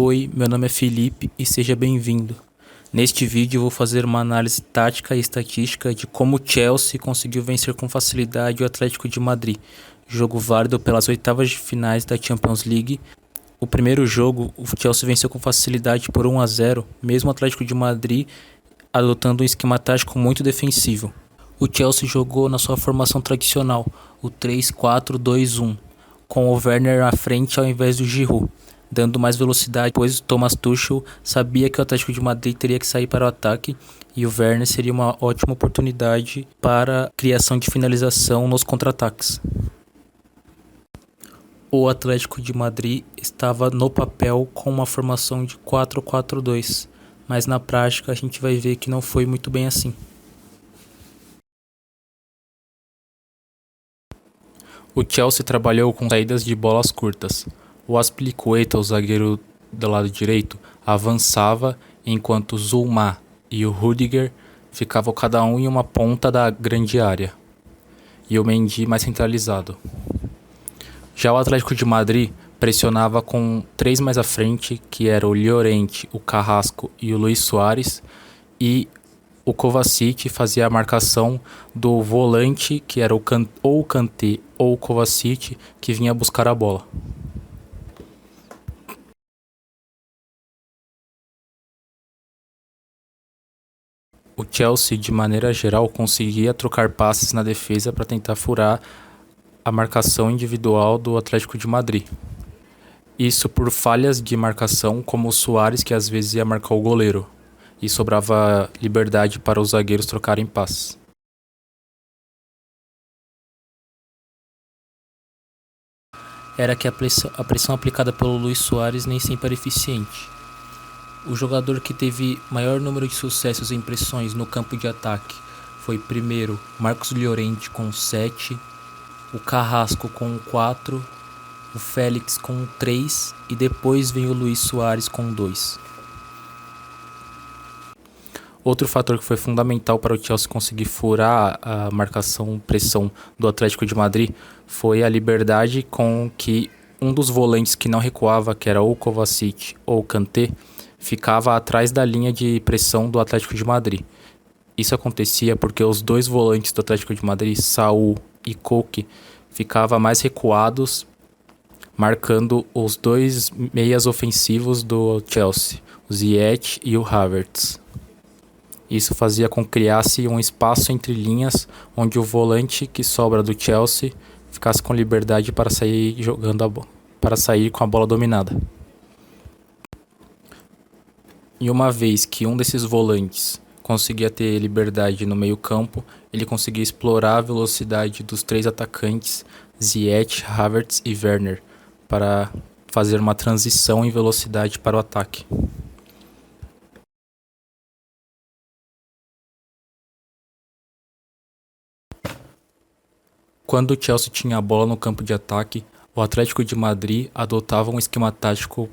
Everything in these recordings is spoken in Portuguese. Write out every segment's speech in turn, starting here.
Oi, meu nome é Felipe e seja bem-vindo. Neste vídeo eu vou fazer uma análise tática e estatística de como o Chelsea conseguiu vencer com facilidade o Atlético de Madrid, jogo válido pelas oitavas de finais da Champions League. O primeiro jogo, o Chelsea venceu com facilidade por 1-0, mesmo o Atlético de Madrid adotando um esquema tático muito defensivo. O Chelsea jogou na sua formação tradicional, o 3-4-2-1, com o Werner à frente ao invés do Giroud, dando mais velocidade, pois Thomas Tuchel sabia que o Atlético de Madrid teria que sair para o ataque e o Werner seria uma ótima oportunidade para criação de finalização nos contra-ataques. O Atlético de Madrid estava no papel com uma formação de 4-4-2, mas na prática a gente vai ver que não foi muito bem assim. O Chelsea trabalhou com saídas de bolas curtas. O Azpilicueta, o zagueiro do lado direito, avançava enquanto Zouma e o Rudiger ficavam cada um em uma ponta da grande área, e o Mendy mais centralizado. Já o Atlético de Madrid pressionava com três mais à frente, que era o Llorente, o Carrasco e o Luis Suárez, e o Kovacic fazia a marcação do volante, que era ou o Kanté ou o Kovacic, que vinha buscar a bola. O Chelsea, de maneira geral, conseguia trocar passes na defesa para tentar furar a marcação individual do Atlético de Madrid. Isso por falhas de marcação, como o Suárez, que às vezes ia marcar o goleiro, e sobrava liberdade para os zagueiros trocarem passes. Era que a pressão aplicada pelo Luis Suárez nem sempre era eficiente. O jogador que teve maior número de sucessos e impressões no campo de ataque foi primeiro Marcos Llorente com 7, o Carrasco com 4, o Félix com 3 e depois vem o Luis Suárez com 2. Outro fator que foi fundamental para o Chelsea conseguir furar a marcação-pressão do Atlético de Madrid foi a liberdade com que um dos volantes que não recuava, que era ou o Kovacic ou o Kanté, ficava atrás da linha de pressão do Atlético de Madrid. Isso acontecia porque os dois volantes do Atlético de Madrid, Saúl e Koke, ficavam mais recuados, marcando os dois meias ofensivos do Chelsea, o Ziyech e o Havertz. Isso fazia com que criasse um espaço entre linhas, onde o volante que sobra do Chelsea ficasse com liberdade para sair para sair com a bola dominada. E uma vez que um desses volantes conseguia ter liberdade no meio-campo, ele conseguia explorar a velocidade dos três atacantes, Ziyech, Havertz e Werner, para fazer uma transição em velocidade para o ataque. Quando o Chelsea tinha a bola no campo de ataque, o Atlético de Madrid adotava um esquema tático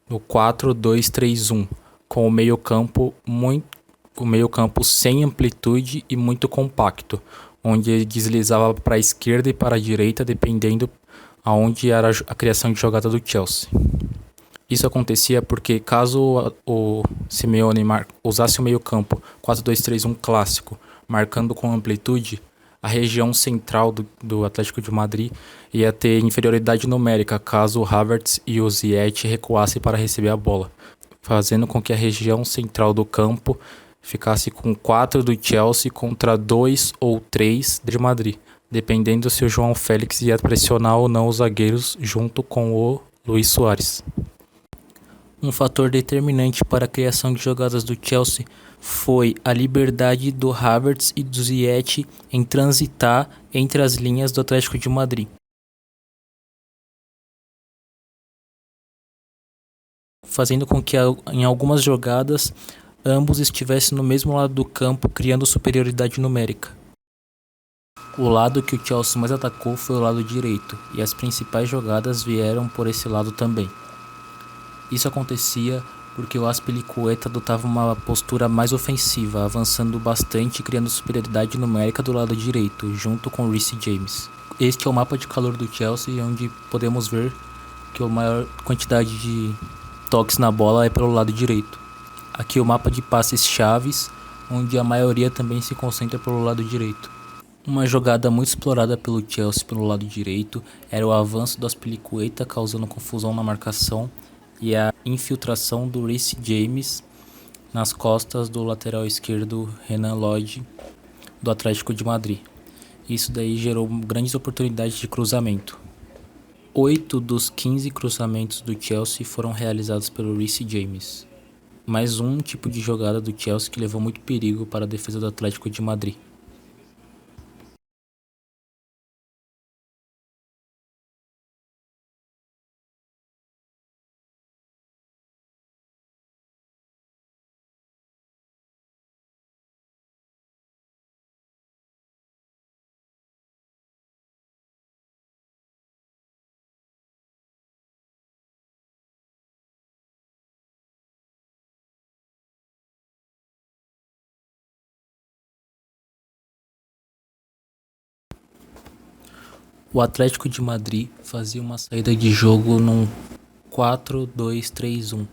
no 4-2-3-1, com o meio-campo sem amplitude e muito compacto, onde ele deslizava para a esquerda e para a direita, dependendo aonde era a criação de jogada do Chelsea. Isso acontecia porque caso o Simeone usasse o meio-campo 4-2-3-1 clássico, marcando com amplitude, a região central do Atlético de Madrid ia ter inferioridade numérica caso o Havertz e o Ziyech recuassem para receber a bola, fazendo com que a região central do campo ficasse com 4 do Chelsea contra 2 ou 3 de Madrid, dependendo se o João Félix ia pressionar ou não os zagueiros junto com o Luis Suárez. Um fator determinante para a criação de jogadas do Chelsea foi a liberdade do Havertz e do Ziyech em transitar entre as linhas do Atlético de Madrid, fazendo com que em algumas jogadas ambos estivessem no mesmo lado do campo, criando superioridade numérica. O lado que o Chelsea mais atacou foi o lado direito, e as principais jogadas vieram por esse lado também. Isso acontecia porque o Azpilicueta adotava uma postura mais ofensiva, avançando bastante e criando superioridade numérica do lado direito, junto com Reece James. Este é o mapa de calor do Chelsea, onde podemos ver que a maior quantidade de toques na bola é pelo lado direito. Aqui o mapa de passes chaves, onde a maioria também se concentra pelo lado direito. Uma jogada muito explorada pelo Chelsea pelo lado direito era o avanço do Azpilicueta, causando confusão na marcação, e a infiltração do Reece James nas costas do lateral esquerdo Renan Lodge, do Atlético de Madrid. Isso daí gerou grandes oportunidades de cruzamento. 8 dos 15 cruzamentos do Chelsea foram realizados pelo Reece James. Mais um tipo de jogada do Chelsea que levou muito perigo para a defesa do Atlético de Madrid. O Atlético de Madrid fazia uma saída de jogo num 4-2-3-1.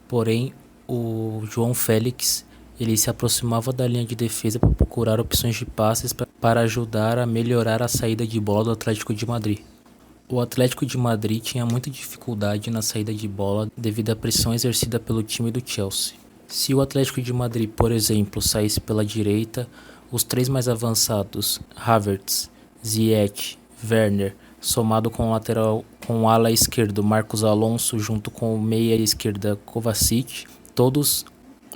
Porém, o João Félix ele se aproximava da linha de defesa para procurar opções de passes para ajudar a melhorar a saída de bola do Atlético de Madrid. O Atlético de Madrid tinha muita dificuldade na saída de bola devido à pressão exercida pelo time do Chelsea. Se o Atlético de Madrid, por exemplo, saísse pela direita, os três mais avançados, Havertz, Ziyech, Werner, somado com o ala esquerdo Marcos Alonso junto com o meia esquerda Kovacic, todos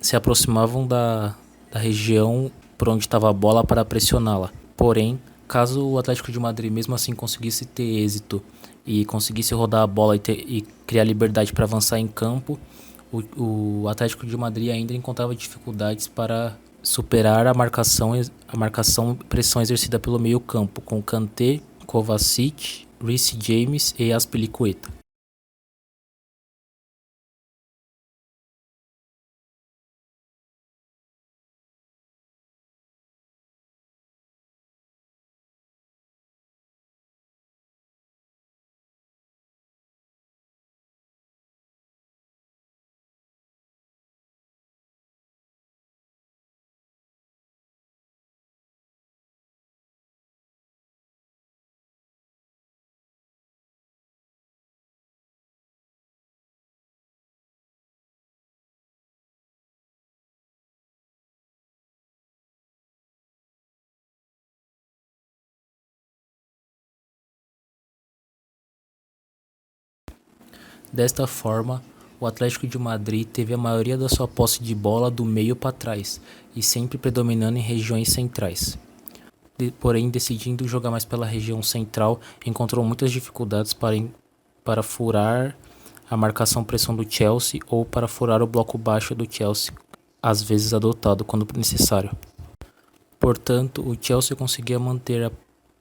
se aproximavam da região por onde estava a bola para pressioná-la. Porém, caso o Atlético de Madrid mesmo assim conseguisse ter êxito e conseguisse rodar a bola e criar liberdade para avançar em campo, o Atlético de Madrid ainda encontrava dificuldades para superar a marcação pressão exercida pelo meio campo, com Kanté, Kovacic, Reece James e Azpilicueta. Desta forma, o Atlético de Madrid teve a maioria da sua posse de bola do meio para trás e sempre predominando em regiões centrais. Porém, decidindo jogar mais pela região central, encontrou muitas dificuldades para furar a marcação-pressão do Chelsea ou para furar o bloco baixo do Chelsea, às vezes adotado quando necessário. Portanto, o Chelsea conseguia manter a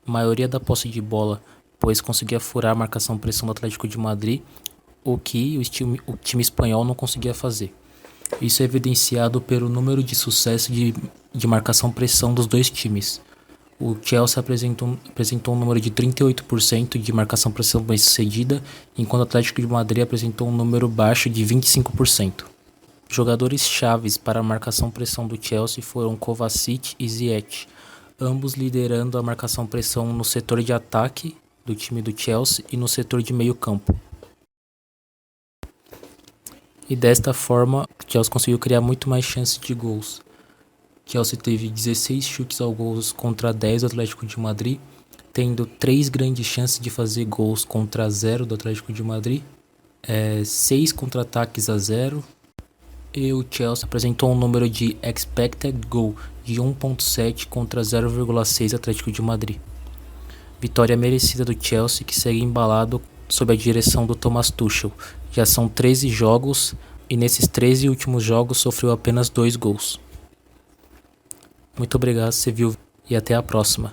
maioria da posse de bola, pois conseguia furar a marcação-pressão do Atlético de Madrid, o que o time espanhol não conseguia fazer. Isso é evidenciado pelo número de sucesso de marcação-pressão dos dois times. O Chelsea apresentou um número de 38% de marcação-pressão bem-sucedida, enquanto o Atlético de Madrid apresentou um número baixo de 25%. Jogadores chaves para a marcação-pressão do Chelsea foram Kovacic e Ziyech, ambos liderando a marcação-pressão no setor de ataque do time do Chelsea e no setor de meio-campo. E desta forma, o Chelsea conseguiu criar muito mais chances de gols. O Chelsea teve 16 chutes ao gol contra 10 do Atlético de Madrid, tendo 3 grandes chances de fazer gols contra 0 do Atlético de Madrid, 6 contra-ataques a 0, e o Chelsea apresentou um número de expected goal de 1.7 contra 0.6 Atlético de Madrid. Vitória merecida do Chelsea, que segue embalado sob a direção do Thomas Tuchel. Já são 13 jogos e nesses 13 últimos jogos sofreu apenas 2 gols. Muito obrigado, você viu, e até a próxima.